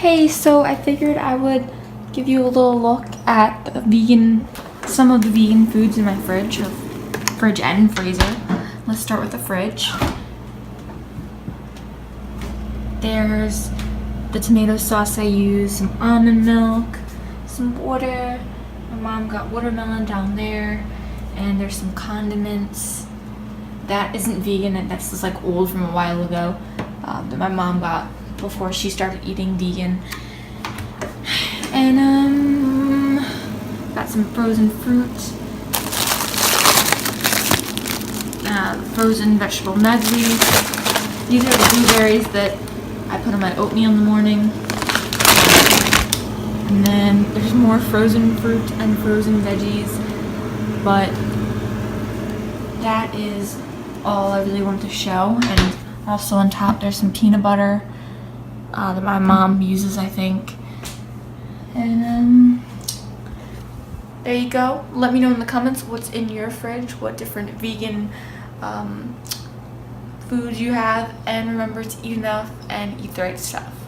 Hey, so I figured I would give you a little look at some of the vegan foods in my fridge and freezer. Let's start with the fridge. There's the tomato sauce I use, some almond milk, some water. My mom got watermelon down there, and there's some condiments. That isn't vegan, and that's just like old from a while ago that my mom got before she started eating vegan. And got some frozen fruit, frozen vegetable medley. These are the blueberries that I put in my oatmeal in the morning. And then there's more frozen fruit and frozen veggies, but that is all I really want to show. And also on top there's some peanut butter that my mom uses, I think. And there you go. Let me know in the comments what's in your fridge, what different vegan foods you have, and remember to eat enough and eat the right stuff.